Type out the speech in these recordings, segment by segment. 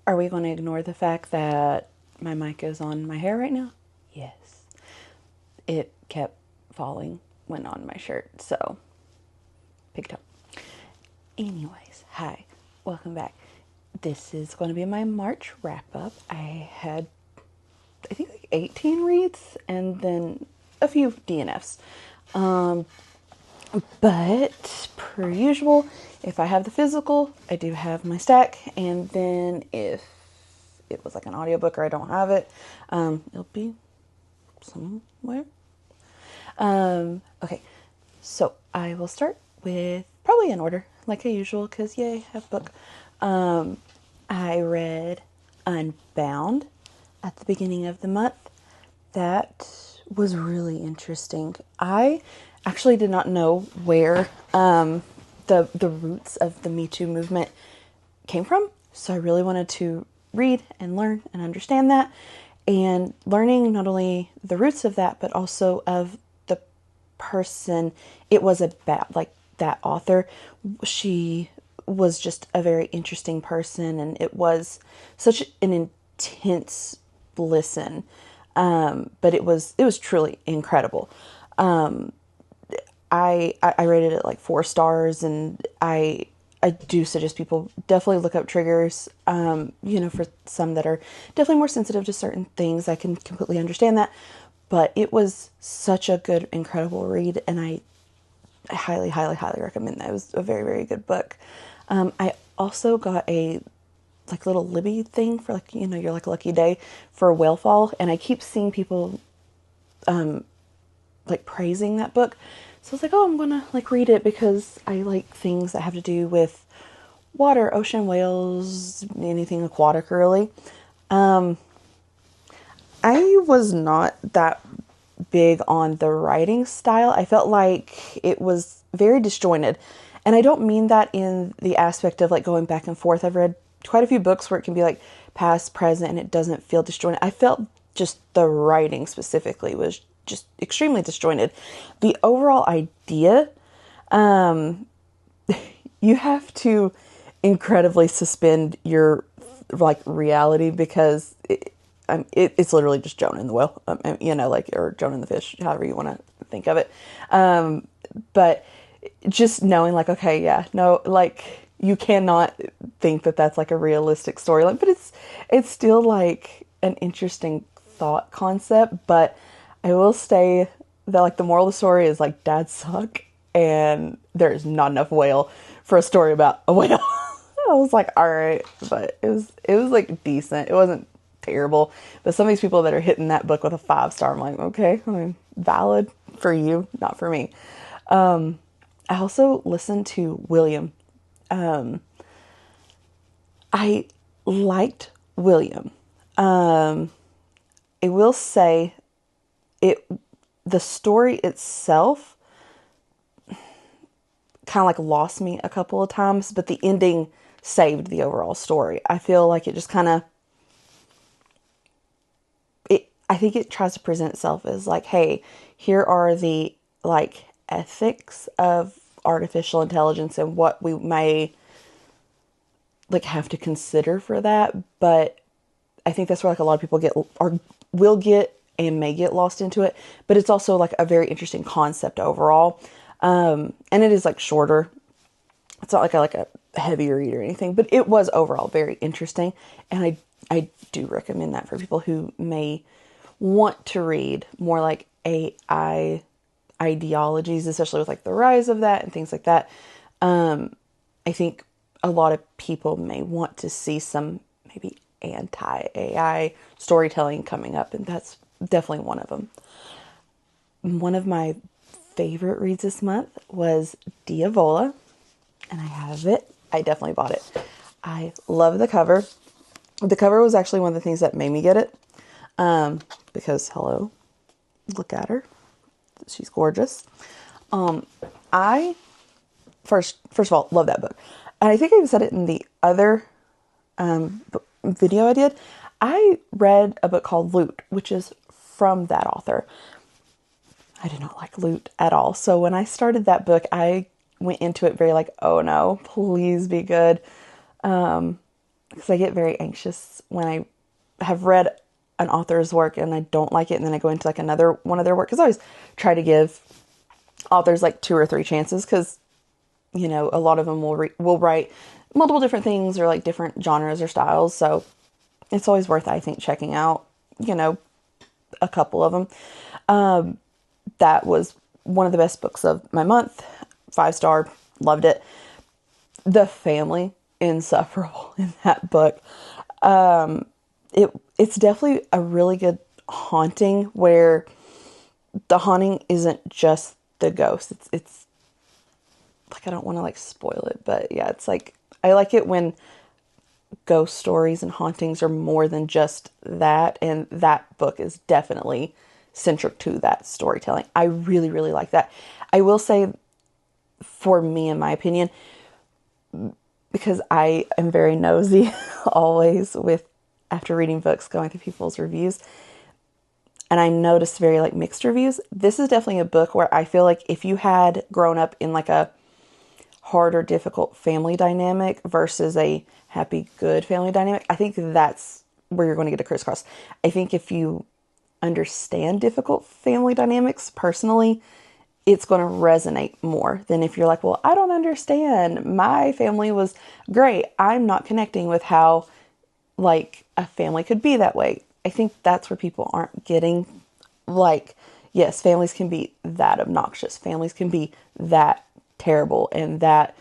Are we going to ignore the fact that my mic is on my hair right now? Yes. It kept falling when on my shirt, so picked up. Anyways, hi. Welcome back. This is going to be my March wrap-up. I had, I think, like 18 reads and then a few DNFs. But per usual, if I have the physical, I do have my stack. And then if it was like an audiobook or I don't have it, it'll be somewhere. Okay, so I will start with probably in order, like I usual, because yay, I have a book. I read Unbound at the beginning of the month. That was really interesting. I actually did not know where the roots of the Me Too movement came from, so I really wanted to read and learn and understand that, and learning not only the roots of that, but also of the person it was about. Like, that author, she was just a very interesting person, and it was such an intense listen. But it was truly incredible. I rated it like 4 stars, and I do suggest people definitely look up triggers. For some that are definitely more sensitive to certain things, I can completely understand that. But it was such a good, incredible read, and I highly, highly, highly recommend that. It was a very, very good book. I also got a like little Libby thing for your like lucky day for Whale Fall, and I keep seeing people like praising that book. So I was like, oh, I'm gonna like read it because I like things that have to do with water, ocean, whales, anything aquatic really. I was not that big on the writing style. I felt like it was very disjointed. And I don't mean that in the aspect of like going back and forth. I've read quite a few books where it can be like past, present, and it doesn't feel disjointed. I felt just the writing specifically was just extremely disjointed. The overall idea, you have to incredibly suspend your like reality, because it's literally just Jonah and the whale, or Jonah and the fish, however you want to think of it. But just knowing like, okay, yeah, no, like you cannot think that that's like a realistic storyline, but it's still like an interesting thought concept. But I will say that like the moral of the story is like dads suck, and there is not enough whale for a story about a whale. I was like, all right, but it was like decent. It wasn't terrible. But some of these people that are hitting that book with a 5-star, I'm like, okay, I mean, valid for you, not for me. I also listened to William. I liked William. I will say the story itself kind of like lost me a couple of times, but the ending saved the overall story. I feel like it just kind of, I think it tries to present itself as like, hey, here are the like ethics of artificial intelligence and what we may like have to consider for that. But I think that's where like a lot of people will get and may get lost into it. But it's also like a very interesting concept overall. And it is like shorter. It's not like a heavy read or anything, but it was overall very interesting. And I do recommend that for people who may want to read more like AI ideologies, especially with like the rise of that and things like that. I think a lot of people may want to see some maybe anti-AI storytelling coming up, and that's definitely one of them. One of my favorite reads this month was Diavola, and I have it. I definitely bought it. I love the cover. The cover was actually one of the things that made me get it. Because hello, look at her. She's gorgeous. I first of all love that book. And I think I even said it in the other video I did. I read a book called Loot, which is from that author. I did not like Loot at all. So when I started that book, I went into it very like, oh no, please be good. because I get very anxious when I have read an author's work and I don't like it, and then I go into like another one of their work, because I always try to give authors like 2 or 3 chances, because you know, a lot of them will write multiple different things, or like different genres or styles, so it's always worth, I think, checking out, you know, a couple of them. That was one of the best books of my month. 5-star, loved it. The family, insufferable in that book. It's definitely a really good haunting, where the haunting isn't just the ghost. It's like, I don't want to like spoil it, but yeah, it's like, I like it when ghost stories and hauntings are more than just that, and that book is definitely centric to that storytelling. I really, really like that. I will say, for me, in my opinion, because I am very nosy always with, after reading books, going through people's reviews, and I noticed very like mixed reviews. This is definitely a book where I feel like if you had grown up in like a hard or difficult family dynamic versus a happy, good family dynamic, I think that's where you're going to get a crisscross. I think if you understand difficult family dynamics personally, it's going to resonate more than if you're like, well, I don't understand. My family was great. I'm not connecting with how like a family could be that way. I think that's where people aren't getting, like, yes, families can be that obnoxious. Families can be that terrible and that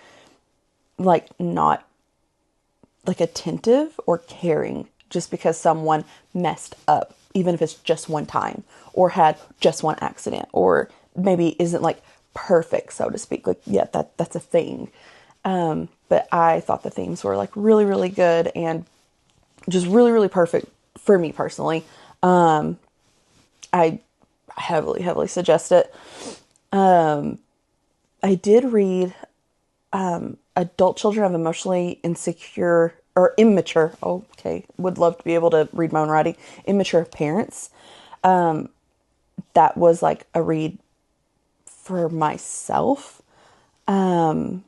like not like attentive or caring just because someone messed up, even if it's just one time, or had just one accident, or maybe isn't like perfect, so to speak. Like, yeah, that's a thing. But I thought the themes were like really, really good and just really, really perfect for me personally. I heavily, heavily suggest it. I did read Adult Children of Emotionally Insecure or Immature. Okay, would love to be able to read my own writing. Immature Parents. That was like a read for myself. And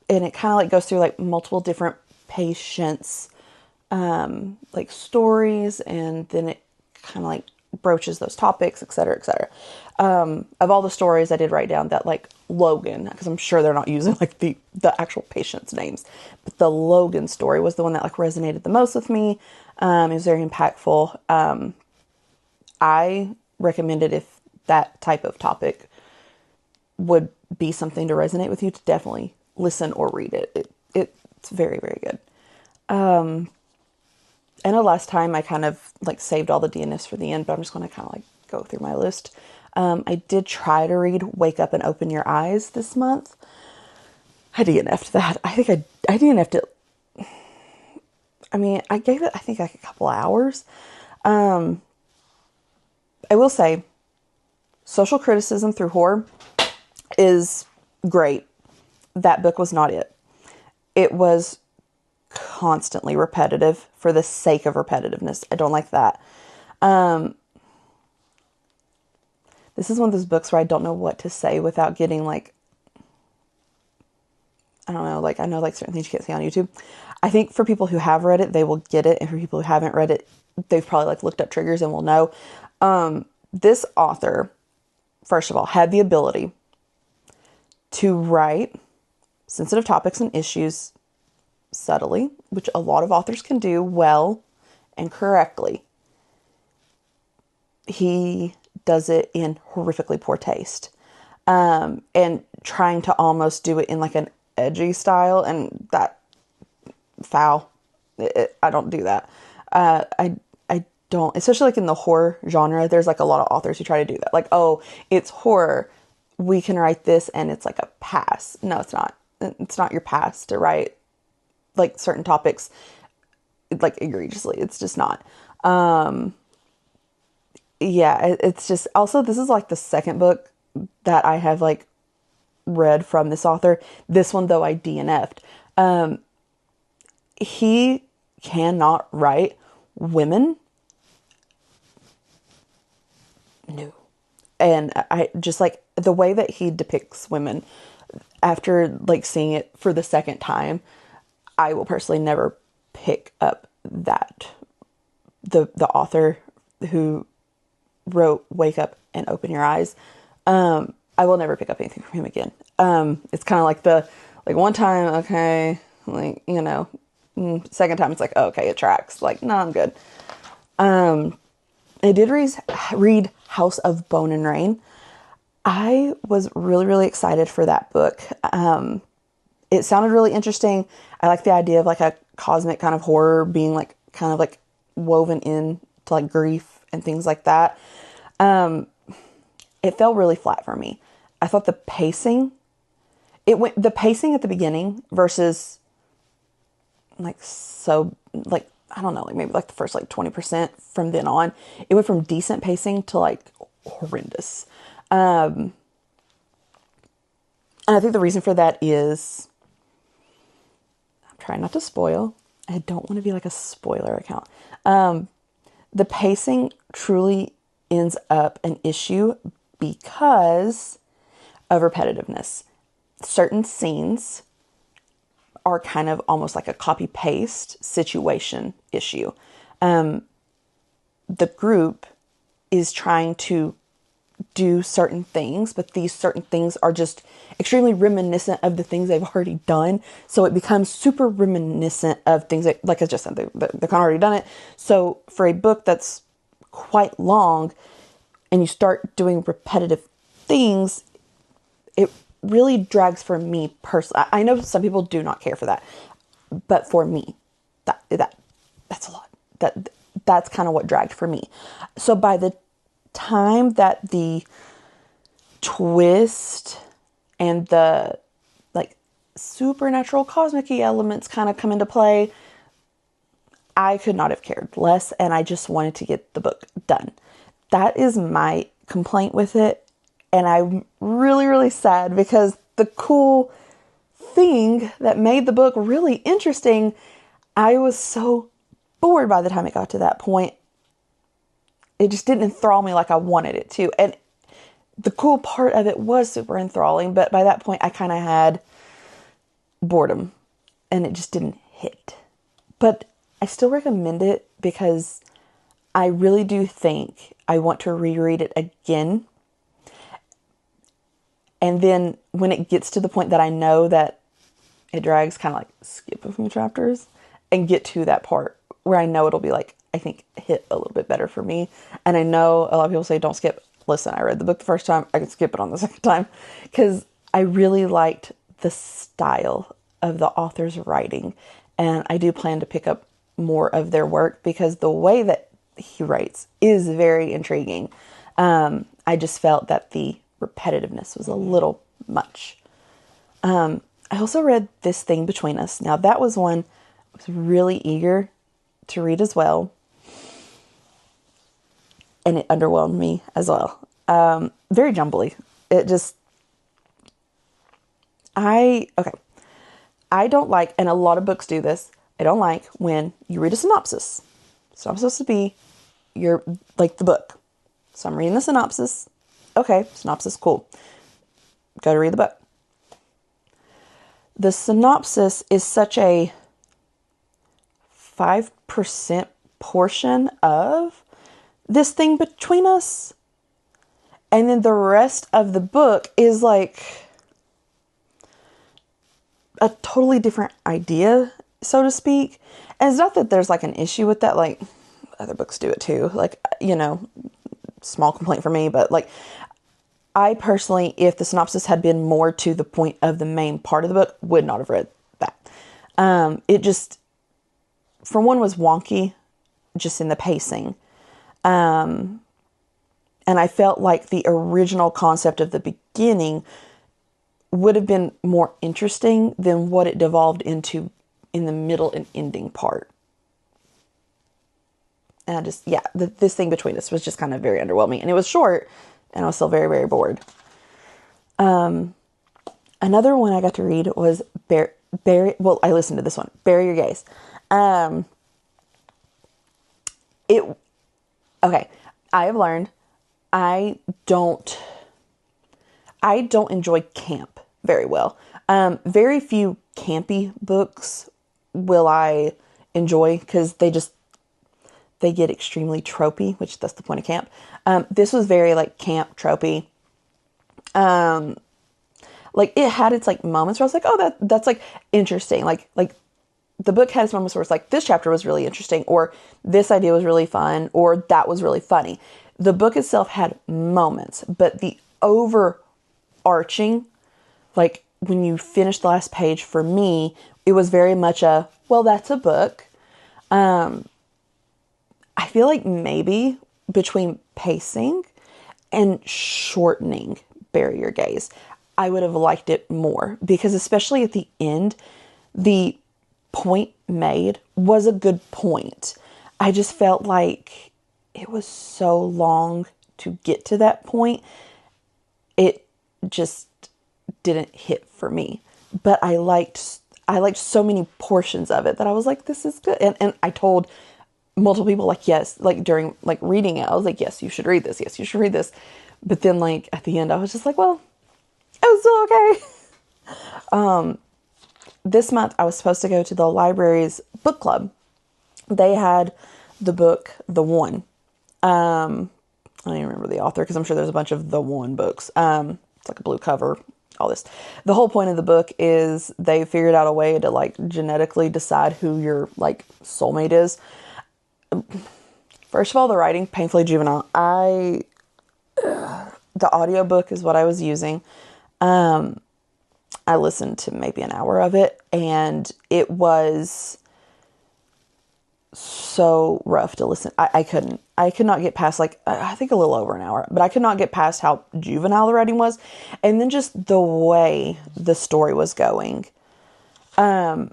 it kind of like goes through like multiple different patients, like stories, and then it kind of like broaches those topics, etc., etc. Of all the stories, I did write down that like Logan, because I'm sure they're not using like the actual patients' names, but the Logan story was the one that like resonated the most with me. It was very impactful. I recommend it if that type of topic would be something to resonate with you, to definitely listen or read it. It's very, very good. I know last time I kind of like saved all the DNFs for the end, but I'm just going to kind of like go through my list. I did try to read Wake Up and Open Your Eyes this month. I DNF'd that. I think I DNF'd it. I mean, I gave it, I think, like a couple hours. I will say, social criticism through horror is great. That book was not it. It was constantly repetitive for the sake of repetitiveness. I don't like that. This is one of those books where I don't know what to say without getting like, I don't know, like I know like certain things you can't say on YouTube. I think for people who have read it, they will get it. And for people who haven't read it, they've probably like looked up triggers and will know. This author, first of all, had the ability to write sensitive topics and issues subtly, which a lot of authors can do well and correctly. He does it in horrifically poor taste, and trying to almost do it in like an edgy style, and that foul. I don't do that. I don't, especially like in the horror genre. There's like a lot of authors who try to do that. Like, oh, it's horror, we can write this, and it's like a pass. No, it's not. It's not your pass to write like certain topics like egregiously. It's just not. Yeah, it's just, also this is like the second book that I have like read from this author. This one though I DNF'd. He cannot write women. No. And I just like the way that he depicts women after like seeing it for the second time, I will personally never pick up the author who wrote Wake Up and Open Your Eyes. I will never pick up anything from him again. It's kind of like one time, okay, like, second time it's like, oh, okay, it tracks. Like, no, I'm good. I did read House of Bone and Rain. I was really, really excited for that book. It sounded really interesting. I like the idea of like a cosmic kind of horror being like kind of like woven in to like grief and things like that. It fell really flat for me. I thought the pacing at the beginning versus like, so like, I don't know, like maybe like the first like 20% from then on, it went from decent pacing to like horrendous. And I think the reason for that is, I'm trying not to spoil. I don't want to be like a spoiler account. The pacing truly ends up an issue because of repetitiveness. Certain scenes are kind of almost like a copy-paste situation issue. The group is trying to do certain things, but these certain things are just extremely reminiscent of the things they've already done. So it becomes super reminiscent of things that, like I just said, they've kind of already done it. So for a book that's quite long and you start doing repetitive things, it really drags for me personally. I know some people do not care for that, but for me, that's a lot. That's kind of what dragged for me. So by the time that the twist and the like supernatural cosmic-y elements kind of come into play, I could not have cared less, and I just wanted to get the book done. That is my complaint with it. And I'm really, really sad because the cool thing that made the book really interesting, I was so bored by the time it got to that point. It just didn't enthrall me like I wanted it to. And the cool part of it was super enthralling, but by that point I kind of had boredom and it just didn't hit. But I still recommend it because I really do think I want to reread it again. And then when it gets to the point that I know that it drags, kind of like skip a few chapters and get to that part where I know it'll be like, I think, hit a little bit better for me. And I know a lot of people say don't skip. Listen, I read the book the first time. I can skip it on the second time because I really liked the style of the author's writing. And I do plan to pick up more of their work because the way that he writes is very intriguing. I just felt that the repetitiveness was a little much. I also read This Thing Between Us. Now that was one I was really eager to read as well. And it underwhelmed me as well. Very jumbly. It just, I don't like, and a lot of books do this, I don't like when you read a synopsis. It's not supposed to be the book. So I'm reading the synopsis. Okay, synopsis, cool. Go to read the book. The synopsis is such a 5% portion of this thing between us. And then the rest of the book is like a totally different idea, so to speak. And it's not that there's like an issue with that, like other books do it too. Like, small complaint for me, but like I personally, if the synopsis had been more to the point of the main part of the book, would not have read that. It just, for one, was wonky, just in the pacing. And I felt like the original concept of the beginning would have been more interesting than what it devolved into in the middle and ending part. And this thing between us was just kind of very underwhelming. And it was short, and I was still very, very bored. Another one I got to read was I listened to this one, Bury Your Gaze. I have learned I don't enjoy camp very well. Very few campy books will I enjoy because they get extremely tropey, which that's the point of camp. This was very like camp tropey. Like it had its like moments where I was like, oh, that's like interesting. Like the book had its moments where it's like, this chapter was really interesting, or this idea was really fun, or that was really funny. The book itself had moments, but the overarching, like when you finish the last page, for me, it was very much well, that's a book. I feel like maybe between pacing and shortening Bury Your Gaze, I would have liked it more, because especially at the end, the point made was a good point. I just felt like it was so long to get to that point. It just didn't hit for me, but I liked so many portions of it that I was like, this is good. And I told multiple people, like, yes, like during like reading it, I was like, yes, you should read this. Yes, you should read this. But then like at the end, I was just like, well, it was still okay. This month I was supposed to go to the library's book club. They had the book, The One. I don't even remember the author, because I'm sure there's a bunch of The One books. It's like a blue cover, all this. The whole point of the book is they figured out a way to like genetically decide who your like soulmate is. First of all, the writing, painfully juvenile. The audiobook is what I was using. I listened to maybe an hour of it, and it was so rough to listen. I could not get past like, I think a little over an hour, but I could not get past how juvenile the writing was. And then just the way the story was going. I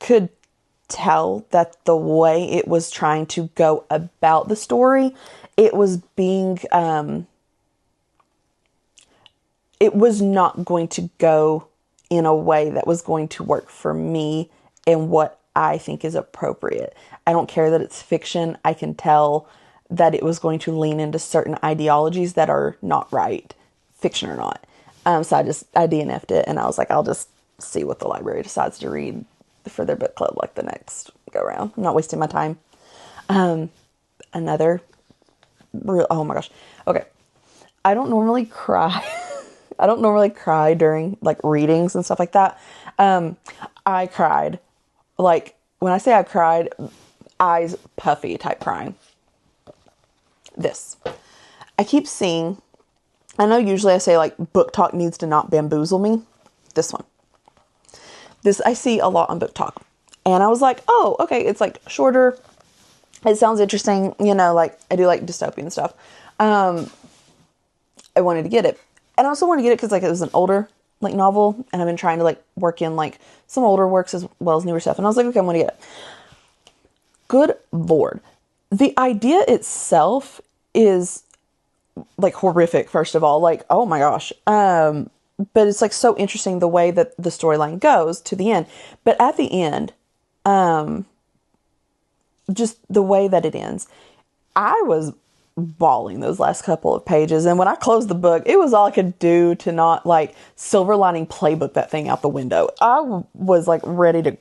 could tell that the way it was trying to go about the story, it was being, it was not going to go in a way that was going to work for me and what I think is appropriate. I don't care that it's fiction. I can tell that it was going to lean into certain ideologies that are not right, fiction or not. So I DNF'd it, and I was like, I'll just see what the library decides to read for their book club, like the next go round. I'm not wasting my time. Oh my gosh. Okay. I don't normally cry. I don't normally cry during like readings and stuff like that. I cried. Like when I say I cried, eyes puffy type crying. This. I keep seeing, I know usually I say like book talk needs to not bamboozle me. This one. This I see a lot on book talk. And I was like, oh, okay. It's like shorter. It sounds interesting. You know, like I do like dystopian stuff. I wanted to get it. And I also wanted to get it because like it was an older like novel, and I've been trying to like work in like some older works as well as newer stuff. And I was like, okay, I'm going to get it. Good Lord. The idea itself is like horrific, first of all. Like, oh my gosh. But it's like so interesting the way that the storyline goes to the end. But at the end, just the way that it ends, I was bawling those last couple of pages. And when I closed the book, it was all I could do to not like silver lining playbook that thing out the window. I was like ready to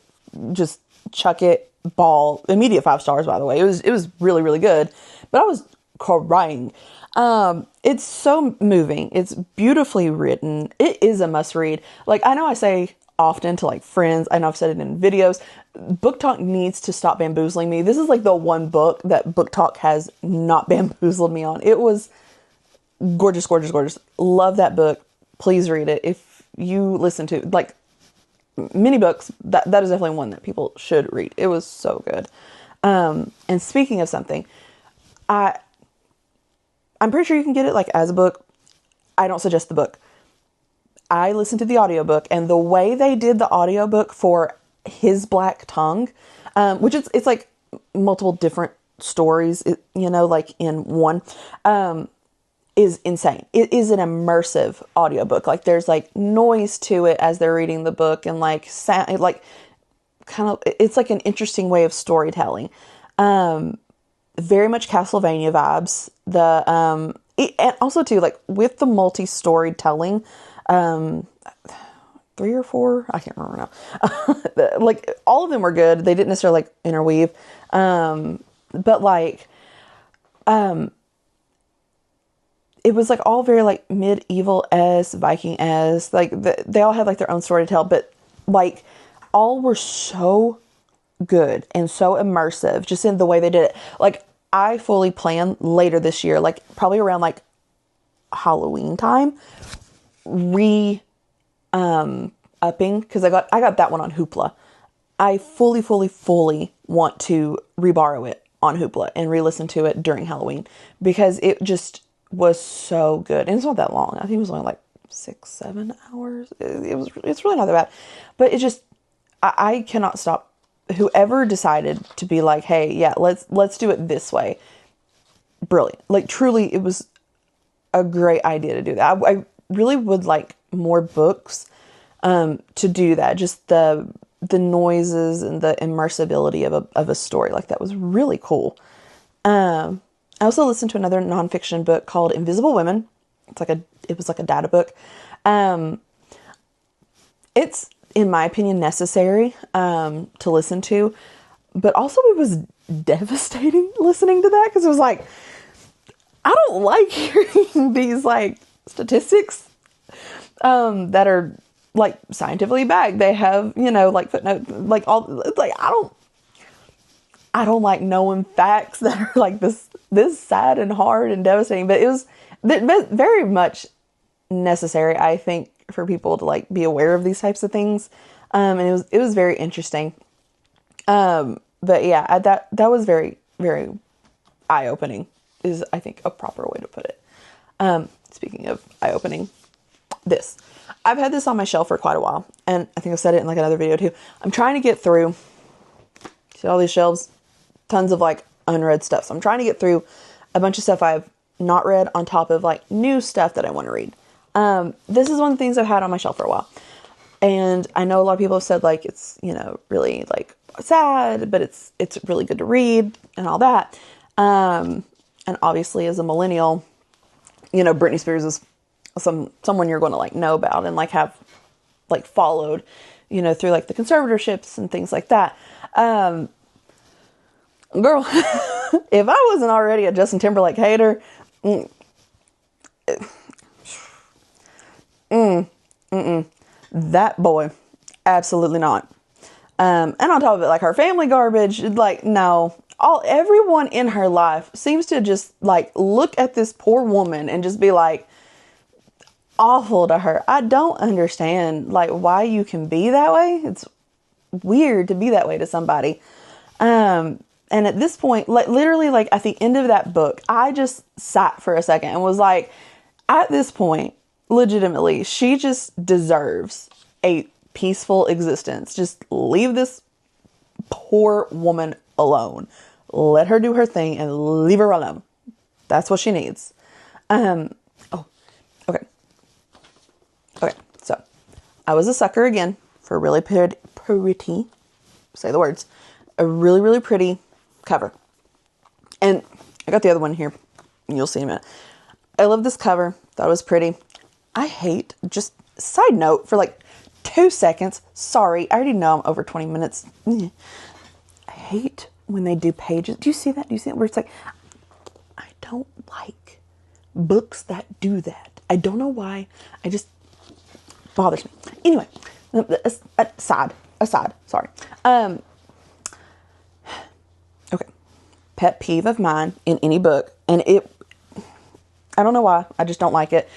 just chuck it, bawl. Immediate 5 stars, by the way. It was really, really good. But I was crying. It's so moving. It's beautifully written. It is a must read. Like I know I say often to like friends, I know I've said it in videos, book talk needs to stop bamboozling me. This is like the one book that book talk has not bamboozled me on. It was gorgeous, gorgeous, gorgeous. Love that book. Please read it. If you listen to like many books, that is definitely one that people should read. It was so good. And speaking of something, I'm pretty sure you can get it like as a book. I don't suggest the book. I listened to the audiobook, and the way they did the audiobook for His Black Tongue, which it's like multiple different stories, you know, like in one, is insane. It is an immersive audiobook. Like there's like noise to it as they're reading the book, and like sound, like kind of, it's like an interesting way of storytelling. Very much Castlevania vibes. And also too, like with the multi-story telling, three or four. I can't remember now. Like all of them were good. They didn't necessarily like interweave. But like, it was like all very like medieval-esque, Viking-esque. Like they all had like their own story to tell, but like all were so good and so immersive just in the way they did it. Like I fully plan later this year, like probably around like Halloween time, upping, because I got that one on Hoopla. I fully want to reborrow it on Hoopla and re-listen to it during Halloween because it just was so good. And it's not that long. I think it was only like 6-7 hours. It's really not that bad. But it just, I cannot stop. Whoever decided to be like, hey, yeah, let's do it this way. Brilliant. Like truly, it was a great idea to do that. I really would like more books to do that. Just the noises and the immersibility of a story like that was really cool. I also listened to another nonfiction book called Invisible Women. It was like a data book. It's, in my opinion, necessary to listen to, but also it was devastating listening to that because it was like, I don't like hearing these like statistics that are like scientifically backed. They have, like footnote, like all, like I don't like knowing facts that are like this sad and hard and devastating, but it was very much necessary, I think, for people to like be aware of these types of things. And it was very interesting. But yeah, that was very, very eye-opening is, I think, a proper way to put it. Speaking of eye-opening, I've had this on my shelf for quite a while, and I think I've said it in like another video too. I'm trying to get through, see all these shelves, tons of like unread stuff. So I'm trying to get through a bunch of stuff I've not read on top of like new stuff that I want to read. This is one of the things I've had on my shelf for a while. And I know a lot of people have said like, it's, really like sad, but it's really good to read and all that. And obviously as a millennial, Britney Spears is someone you're going to like know about and like have like followed, through like the conservatorships and things like that. Girl, if I wasn't already a Justin Timberlake hater, that boy, absolutely not. And on top of it, like her family garbage, like no, everyone in her life seems to just like look at this poor woman and just be like awful to her. I don't understand like why you can be that way. It's weird to be that way to somebody. And at this point, like literally like at the end of that book, I just sat for a second and was like, at this point, legitimately, she just deserves a peaceful existence. Just leave this poor woman alone. Let her do her thing and leave her alone. That's what she needs. Okay. So I was a sucker again for a really pretty, say the words, a really, really pretty cover. And I got the other one here. You'll see in a minute. I love this cover. Thought it was pretty. I hate, just side note for like 2 seconds. Sorry, I already know I'm over 20 minutes. I hate when they do pages. Do you see that? Where it's like, I don't like books that do that. I don't know why. I just bothers me. Anyway, aside, sorry. Okay. Pet peeve of mine in any book, and I don't know why, I just don't like it.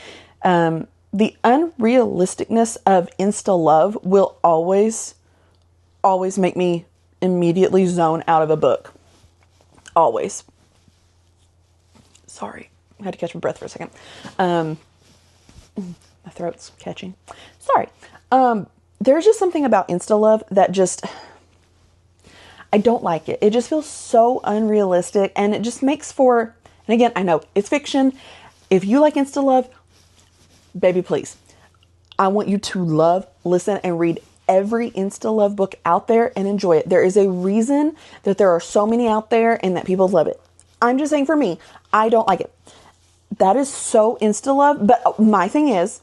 The unrealisticness of insta love will always make me immediately zone out of a book. Always. Sorry, I had to catch my breath for a second. My throat's catching. Sorry. There's just something about insta love that just, I don't like it. It just feels so unrealistic, and it just makes for, and again, I know it's fiction. If you like insta love, baby, please. I want you to love, listen, and read every insta love book out there and enjoy it. There is a reason that there are so many out there and that people love it. I'm just saying for me, I don't like it. That is so insta love. But my thing is,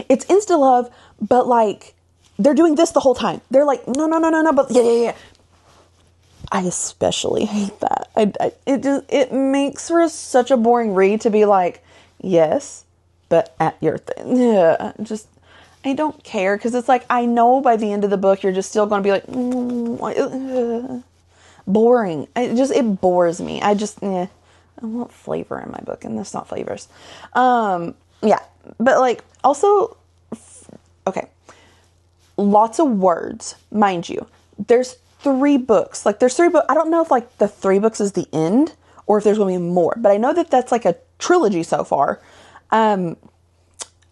it's insta love, but like they're doing this the whole time. They're like, no, but yeah. I especially hate that. It makes for such a boring read to be like, yes, but at your thing. Yeah, I don't care, because it's like, I know by the end of the book, you're just still going to be like, boring. It bores me. I want flavor in my book, and that's not flavors. Yeah, but like, also, okay, lots of words, mind you. There's 3 books. Like, there's 3 books. I don't know if like the 3 books is the end or if there's going to be more, but I know that that's like a trilogy so far. I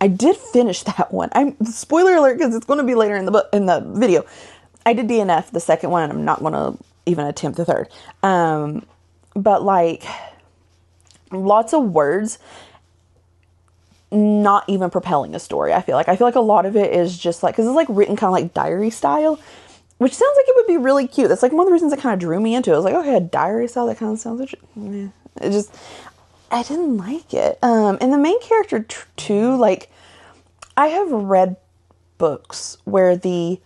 did finish that one. Spoiler alert, because it's going to be later in the book, in the video. I did DNF the second one, and I'm not going to even attempt the third. But like, lots of words, not even propelling a story. I feel like a lot of it is just like, because it's like written kind of like diary style, which sounds like it would be really cute. That's like one of the reasons that kind of drew me into it. I was like, okay, a diary style, that kind of sounds like, I didn't like it. And the main character too, like, I have read books where the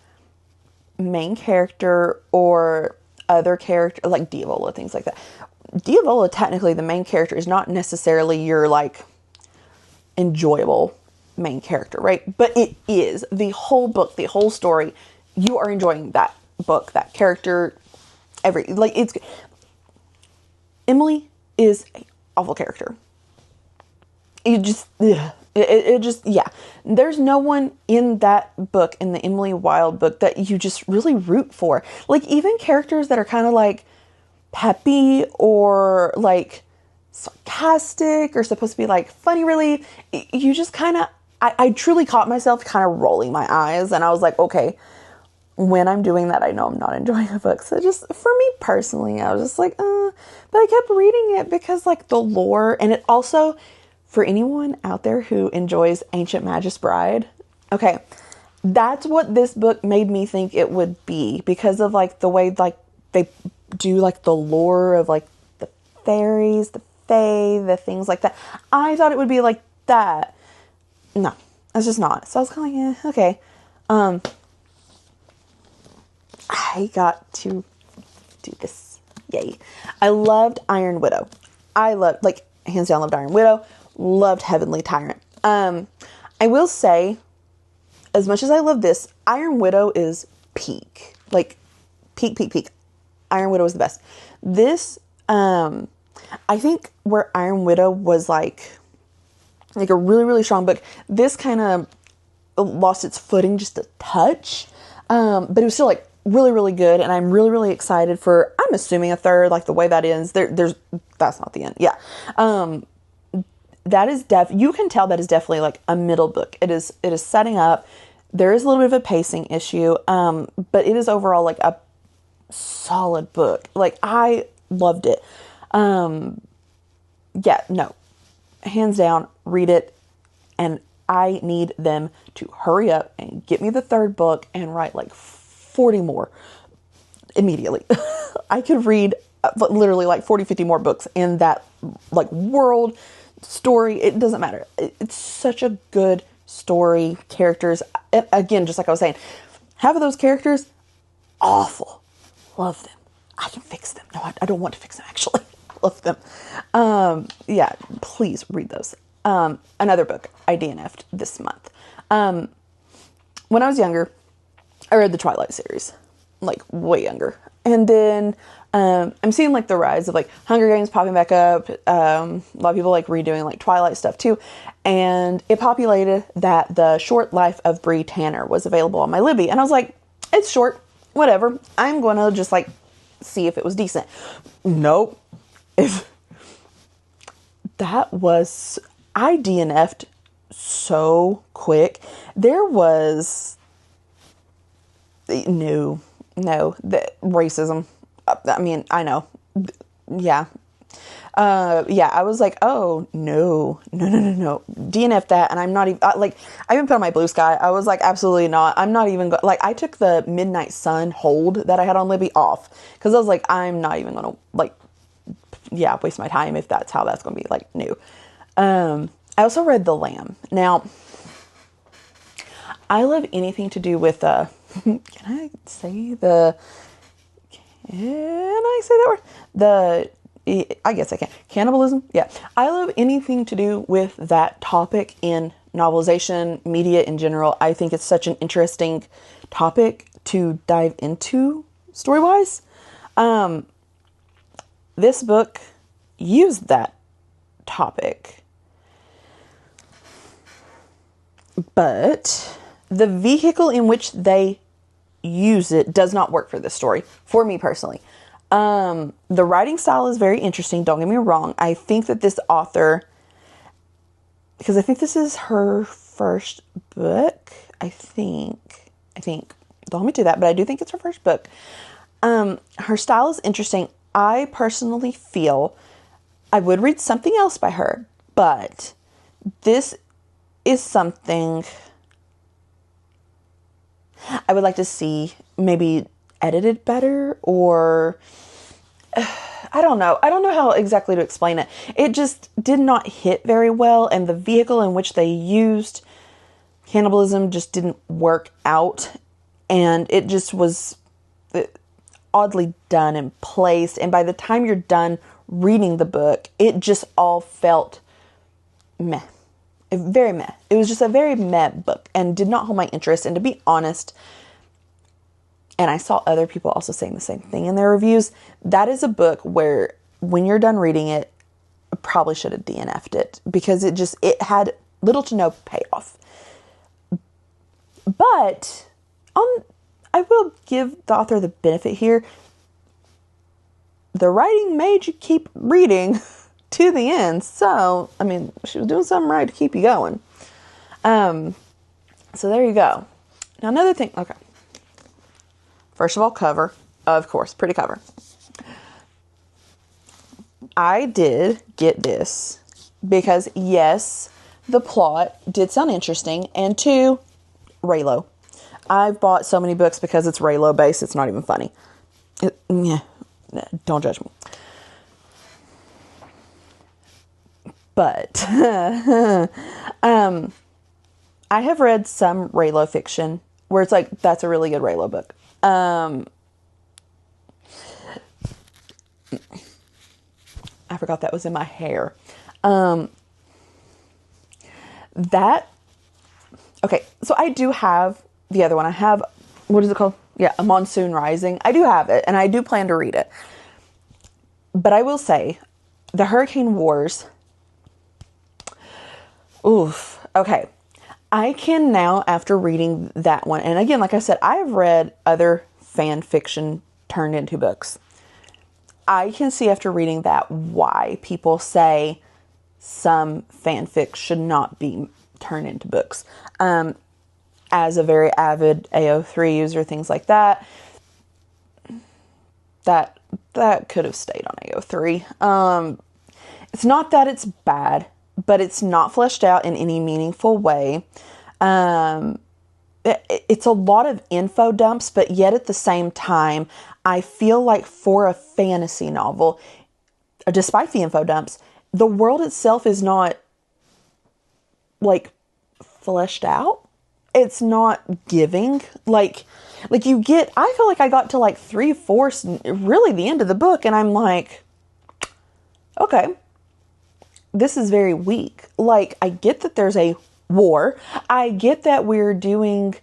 main character or other character, like Diavola, things like that. Diavola, technically, the main character is not necessarily your, like, enjoyable main character, right? But it is. The whole book, the whole story, you are enjoying that book, that character, Emily is an awful character. There's no one in that book, in the Emily Wilde book, that you just really root for. Like, even characters that are kind of like peppy or like sarcastic or supposed to be like funny relief, you just kind of, I truly caught myself kind of rolling my eyes, and I was like, okay, when I'm doing that, I know I'm not enjoying a book. So just for me personally, I was just like, but I kept reading it because like the lore, and it also, for anyone out there who enjoys Ancient Magus Bride, okay, that's what this book made me think it would be, because of like the way like they do like the lore of like the fairies, the fae, the things like that. I thought it would be like that. No, it's just not. So I was kind of like, yeah, okay. I got to do this. Yay. I loved Iron Widow. Like, hands down, loved Iron Widow. Loved Heavenly Tyrant. I will say, as much as I love this, Iron Widow is peak. Like, peak. Iron Widow is the best. This, I think where Iron Widow was like a really, really strong book, this kind of lost its footing just a touch. But it was still like really, really good. And I'm really, really excited for, I'm assuming a third, like the way that ends. That's not the end. Yeah. That is you can tell that is definitely like a middle book. It is setting up. There is a little bit of a pacing issue. But it is overall like a solid book. Like, I loved it. Yeah, no, hands down, read it. And I need them to hurry up and get me the third book and write like 40 more immediately. I could read literally like 40, 50 more books in that like world story. It doesn't matter. It's such a good story. Characters, again, just like I was saying, half of those characters, awful. Love them. I can fix them. No, I don't want to fix them, actually. Love them. Yeah, please read those. Another book I DNF'd this month. When I was younger, I read the Twilight series, like way younger. And then I'm seeing like the rise of like Hunger Games popping back up. A lot of people like redoing like Twilight stuff too. And it populated that the Short Life of Bree Tanner was available on my Libby. And I was like, it's short, whatever. I'm going to just like see if it was decent. Nope. I DNF'd so quick. There was no, the racism. I mean, I know. Yeah. Yeah, I was like, oh, no. DNF that, and I'm not even, like, I even put on my Blue Sky. I was like, absolutely not. I'm not even, like, I took the Midnight Sun hold that I had on Libby off, because I was like, I'm not even going to, like, yeah, waste my time if that's how that's going to be, like, new. I also read The Lamb. Now, I love anything to do with, can I say that word? I guess I can. Cannibalism? Yeah. I love anything to do with that topic in novelization, media in general. I think it's such an interesting topic to dive into story-wise. This book used that topic. But the vehicle in which they use it does not work for this story, for me personally. The writing style is very interesting, don't get me wrong. I think that this author, because I think this is her first book, I think, don't hold me to that, but I do think it's her first book. Her style is interesting. I personally feel I would read something else by her, but this is something I would like to see maybe edited better, or I don't know how exactly to explain it. It just did not hit very well, and the vehicle in which they used cannibalism just didn't work out, and it just was oddly done and placed, and by the time you're done reading the book, it just all felt meh. Very meh. It was just a very meh book and did not hold my interest. And to be honest, and I saw other people also saying the same thing in their reviews, that is a book where when you're done reading it, I probably should have DNF'd it, because it had little to no payoff. But I will give the author the benefit here. The writing made you keep reading to the end. So, I mean, she was doing something right to keep you going. So there you go. Now, another thing. Okay. First of all, cover. Of course, pretty cover. I did get this because, yes, the plot did sound interesting. And 2, Raylo. I've bought so many books because it's Raylo based. It's not even funny. Don't judge me. But I have read some Raylo fiction where it's like, that's a really good Raylo book. I forgot that was in my hair. Okay, so I do have the other one. I have, what is it called? Yeah, A Monsoon Rising. I do have it, and I do plan to read it. But I will say, the Hurricane Wars. Oof. Okay. I can now, after reading that one, and again, like I said, I have read other fan fiction turned into books. I can see after reading that why people say some fanfic should not be turned into books. As a very avid AO3 user, things like that, that could have stayed on AO3. It's not that it's bad, but it's not fleshed out in any meaningful way. It's a lot of info dumps, but yet at the same time, I feel like for a fantasy novel, despite the info dumps, the world itself is not like fleshed out. It's not giving. Like you get, I feel like I got to like 3/4, really the end of the book, and I'm like, okay, this is very weak. Like, I get that there's a war. I get that we're doing,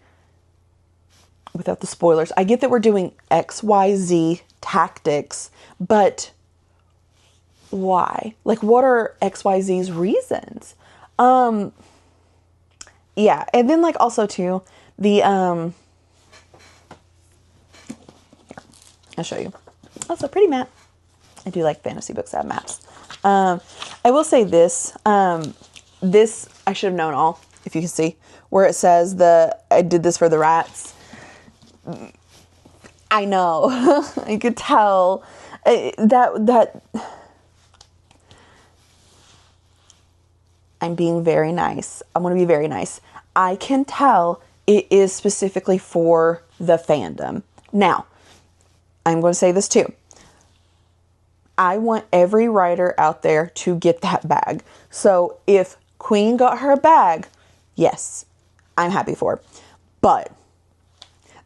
without the spoilers, I get that we're doing XYZ tactics, but why? Like, what are XYZ's reasons? Yeah, and then like also too, the I'll show you. Also pretty map. I do like fantasy books that have maps. I will say this. This I should have known all, if you can see, where it says I did this for the rats. I know. I could tell that I'm being very nice. I'm going to be very nice. I can tell it is specifically for the fandom. Now, I'm going to say this too. I want every writer out there to get that bag. So if Queen got her bag, yes, I'm happy for her. But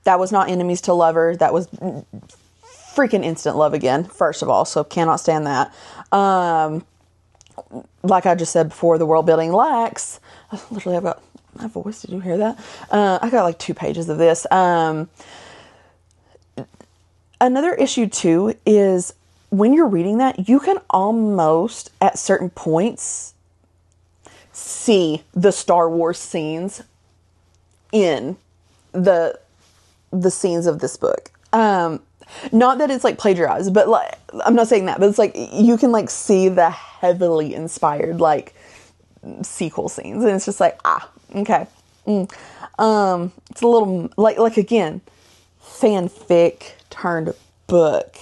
that was not enemies to lover. That was freaking instant love again, first of all. So cannot stand that. Like I just said before, the world building lacks. Literally, I've got my voice. Did you hear that? I got like 2 pages of this. Another issue too is when you're reading that, you can almost at certain points see the Star Wars scenes in the scenes of this book. Not that it's like plagiarized, but like, I'm not saying that, but it's like you can like see the heavily inspired like sequel scenes, and it's just like, okay. It's a little like again, fanfic turned book.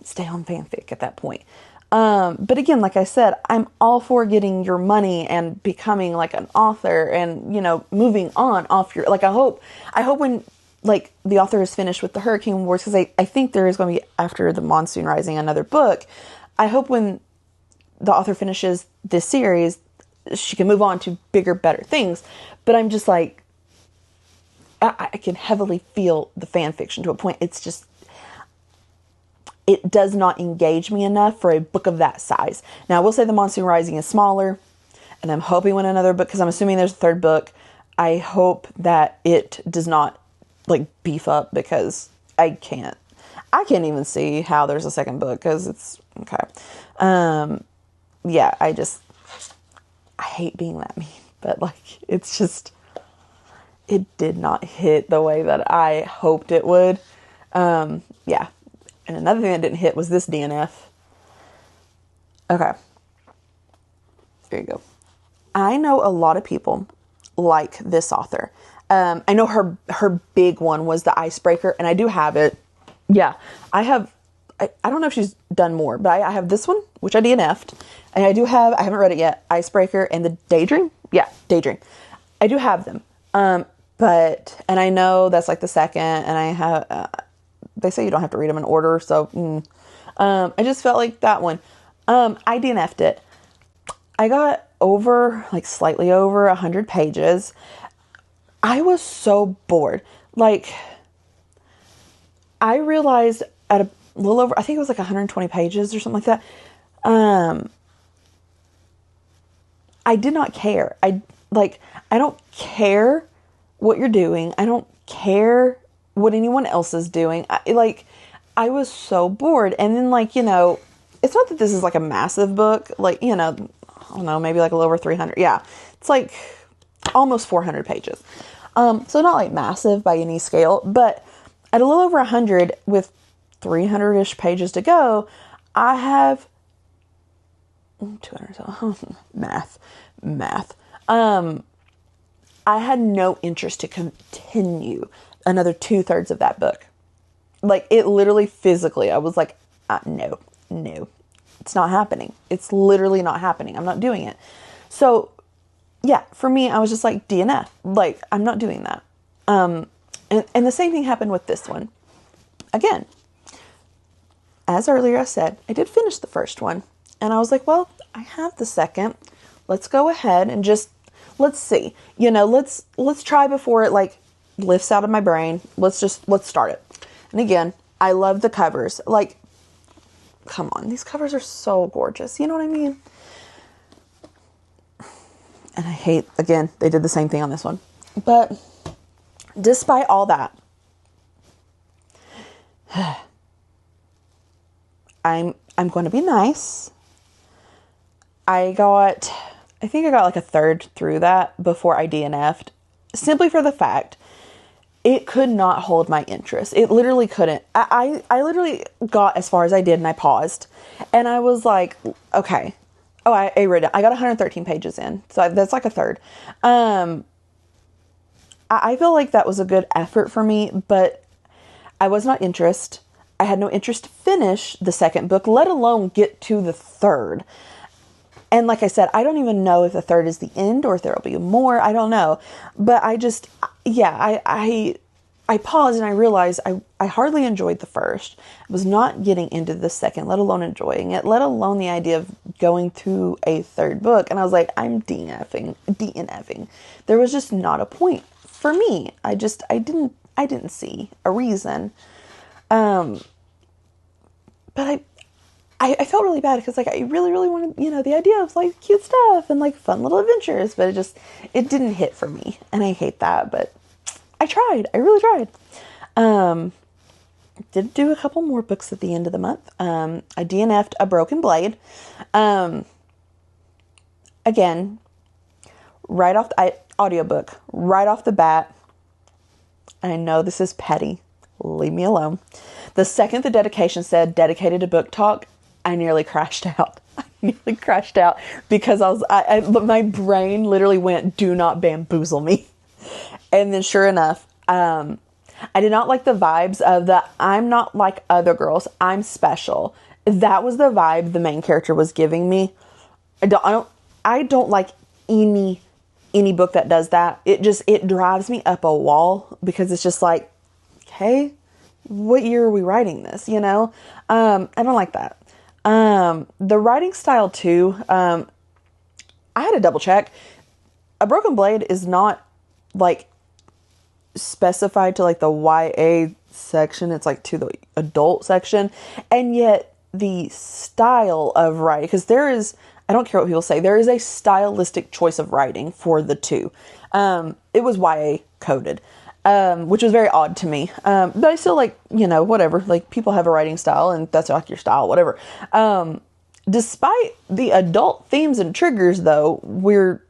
Stay on fanfic at that point. But again, like I said, I'm all for getting your money and becoming like an author and, moving on off your, like, I hope when like the author is finished with the Hurricane Wars, because I think there is going to be, after the Monsoon Rising, another book. I hope when the author finishes this series, she can move on to bigger, better things. But I'm just like, I can heavily feel the fan fiction to a point. It's just, it does not engage me enough for a book of that size. Now, I will say the Monsoon Rising is smaller, and I'm hoping when another book, because I'm assuming there's a third book, I hope that it does not like beef up, because I can't even see how there's a second book, because it's okay. Yeah, I hate being that mean, but like, it's just, it did not hit the way that I hoped it would. Yeah. And another thing that didn't hit was this DNF. Okay. There you go. I know a lot of people like this author. I know her big one was the Icebreaker, and I do have it. Yeah. I don't know if she's done more, but I have this one, which I DNF'd. And I haven't read it yet, Icebreaker and the Daydream. Yeah, Daydream. I do have them. And I know that's like the second, and I have, they say you don't have to read them in order, so, I just felt like that one. I DNF'd it. I got slightly over 100 pages. I was so bored. Like, I realized at a little over, I think it was like 120 pages or something like that. I did not care. I don't care what you're doing. I don't care what anyone else is doing. I was so bored. And then it's not that this is like a massive book, I don't know, maybe like a little over 300. Yeah. It's like almost 400 pages. So not like massive by any scale, but at a little over 100 with 300-ish pages to go, I have 200, math. I had no interest to continue another 2/3 of that book. Like, it literally physically, I was like, no, it's not happening. It's literally not happening. I'm not doing it. So yeah, for me, I was just like, DNF, like, I'm not doing that. And the same thing happened with this one. Again, as earlier I said, I did finish the first one, and I was like, well, I have the second. Let's go ahead and just, let's see, let's try before it like lifts out of my brain. Let's start it. And again, I love the covers. Like, come on, these covers are so gorgeous. You know what I mean? And I hate, again, they did the same thing on this one. But despite all that, I'm going to be nice. I think I got like a third through that before I DNF'd, simply for the fact it could not hold my interest. It literally couldn't. I literally got as far as I did, and I paused, and I was like, okay. Oh, I read it. I got 113 pages in, so that's like a third. I feel like that was a good effort for me, but I was not interested. I had no interest to finish the second book, let alone get to the third. And like I said, I don't even know if the third is the end or if there will be more. I don't know. But I just, yeah, I paused and I realized I hardly enjoyed the first. I was not getting into the second, let alone enjoying it, let alone the idea of going to a third book. And I was like, I'm DNFing. There was just not a point for me. I didn't see a reason. But I felt really bad because like I really, really wanted, the idea of like cute stuff and like fun little adventures, but it didn't hit for me. And I hate that, but I tried. I really tried. Did do a couple more books at the end of the month. I DNF'd A Broken Blade. Again, audiobook, right off the bat. I know this is petty. Leave me alone. The second the dedication said dedicated to book talk, I nearly crashed out. Because my brain literally went, do not bamboozle me. And then sure enough, I did not like the vibes of the, I'm not like other girls, I'm special. That was the vibe the main character was giving me. I don't like any book that does that. It drives me up a wall because it's just like, okay, what year are we writing this? I don't like that. The writing style too, I had to double check. A Broken Blade is not like specified to like the YA section. It's like to the adult section. And yet the style of writing, because I don't care what people say, there is a stylistic choice of writing for the two. It was YA coded, which was very odd to me. But I still like, whatever, like people have a writing style and that's like your style, whatever. Despite the adult themes and triggers though, we're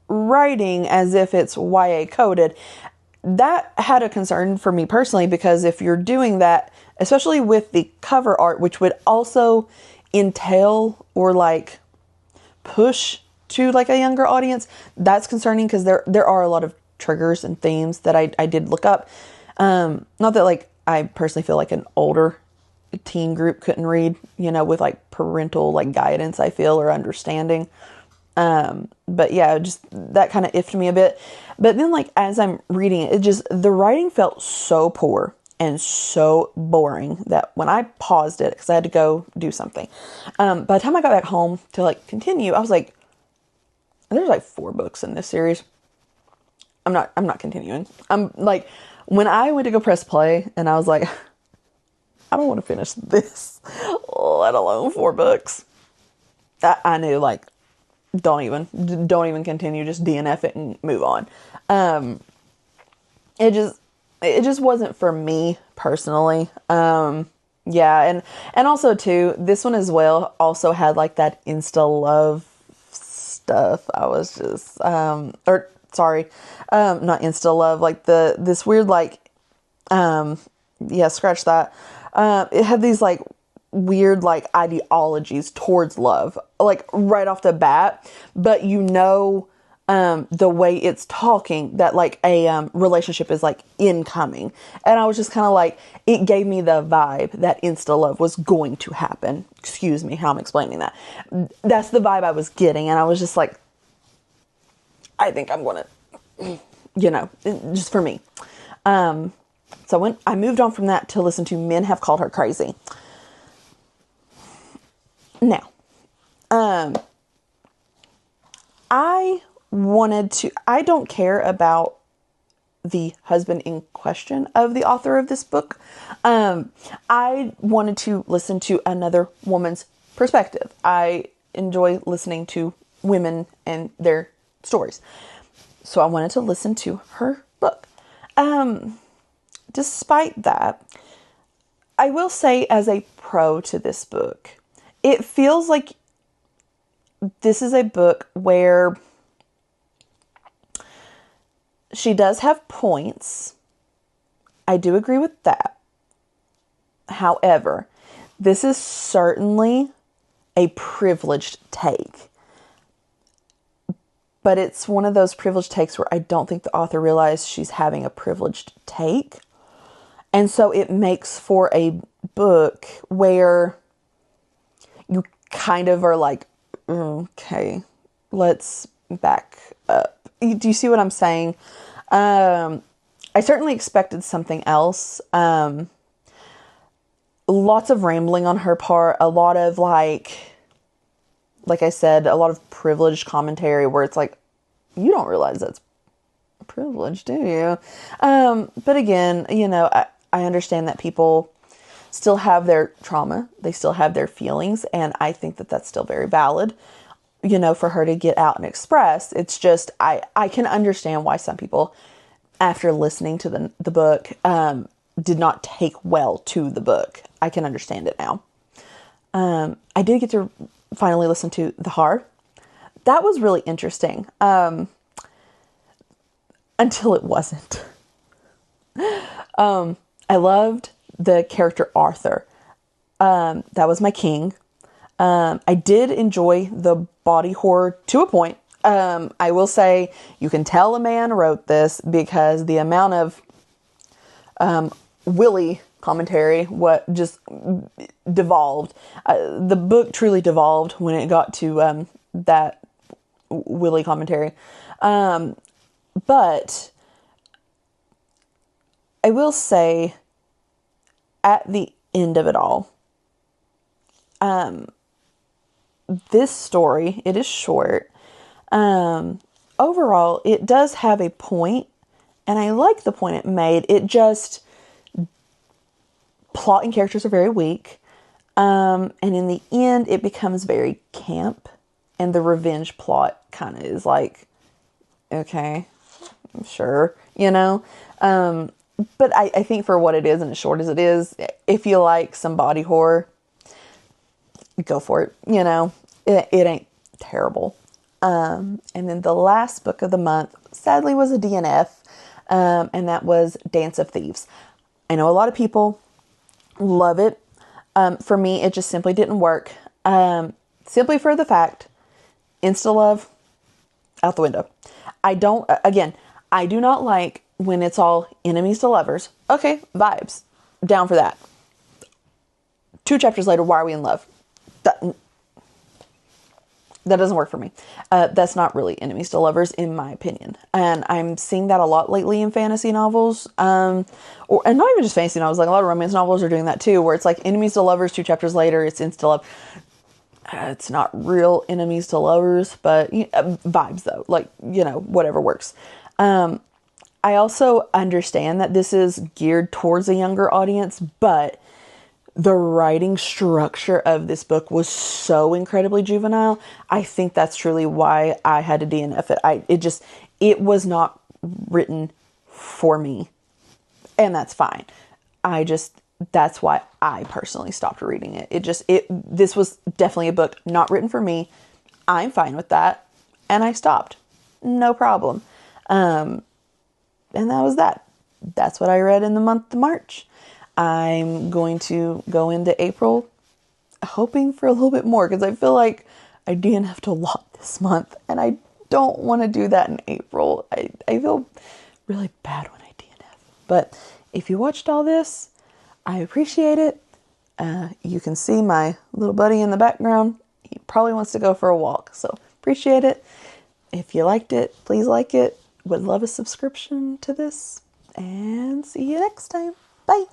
writing as if it's YA coded. That had a concern for me personally, because if you're doing that, especially with the cover art, which would also entail or like push to like a younger audience, that's concerning because there are a lot of triggers and themes that I did look up. Not that like I personally feel like an older teen group couldn't read, with like parental like guidance, I feel, or understanding. But yeah, just that kind of iffed me a bit. But then like, as I'm reading it, the writing felt so poor and so boring that when I paused it, cause I had to go do something. By the time I got back home to like continue, I was like, there's like 4 books in this series. I'm not continuing. I'm like, when I went to go press play and I was like, I don't want to finish this, let alone 4 books. I knew like, don't even continue, just DNF it and move on. It just wasn't for me personally. Yeah. And also too, this one as well also had like that insta love stuff. I was just, not insta love, like this weird, like, scratch that. It had these like weird like ideologies towards love, like right off the bat, but the way it's talking that like a relationship is like incoming. And I was just kind of like, it gave me the vibe that insta love was going to happen. Excuse me how I'm explaining that. That's the vibe I was getting, and I was just like, I think I'm gonna, just for me. So I moved on from that to listen to Men Have Called Her Crazy. Now, I don't care about the husband in question of the author of this book. I wanted to listen to another woman's perspective. I enjoy listening to women and their stories. So I wanted to listen to her book. Despite that, I will say as a pro to this book, it feels like this is a book where she does have points. I do agree with that. However, this is certainly a privileged take. But it's one of those privileged takes where I don't think the author realized she's having a privileged take. And so it makes for a book where you kind of are like, okay, let's back up. Do you see what I'm saying? I I certainly expected something else. Lots of rambling on her part, a lot of like I said, a lot of privileged commentary where it's like, you don't realize that's privilege, do you? But again, I understand that people still have their trauma. They still have their feelings. And I think that that's still very valid, for her to get out and express. It's just, I can understand why some people, after listening to the book, did not take well to the book. I can understand it now. I did get to finally listen to the Haar. That was really interesting. Until it wasn't. I loved the character Arthur. That was my king. I did enjoy the body horror to a point. I will say you can tell a man wrote this because the amount of Willie commentary, what just devolved. The book truly devolved when it got to that Willie commentary. But I will say at the end of it all, this story, it is short. Overall, it does have a point, and I like the point it made. It just, plot and characters are very weak. And in the end, it becomes very camp, and the revenge plot kind of is like, okay, sure, but I think for what it is, and as short as it is, if you like some body horror, go for it. It ain't terrible. And then the last book of the month, sadly, was a DNF, and that was Dance of Thieves. I know a lot of people love it. For me, it just simply didn't work. Simply for the fact, insta-love, out the window. I do not like when it's all enemies to lovers. Okay, vibes. Down for that. 2 chapters later, why are we in love? That doesn't work for me. That's not really enemies to lovers, in my opinion. And I'm seeing that a lot lately in fantasy novels. And not even just fantasy novels, like a lot of romance novels are doing that too, where it's like enemies to lovers, 2 chapters later, it's insta-love. It's not real enemies to lovers, but vibes though, whatever works. I also understand that this is geared towards a younger audience, but the writing structure of this book was so incredibly juvenile. I think that's truly why I had to DNF it. It was not written for me, and that's fine. That's why I personally stopped reading it. This was definitely a book not written for me. I'm fine with that. And I stopped. No problem. And that was that. That's what I read in the month of March. I'm going to go into April hoping for a little bit more, because I feel like I DNF'd a lot this month, and I don't want to do that in April. I feel really bad when I DNF. But if you watched all this, I appreciate it. You can see my little buddy in the background. He probably wants to go for a walk, so appreciate it. If you liked it, please like it. Would love a subscription to this, and see you next time. Bye.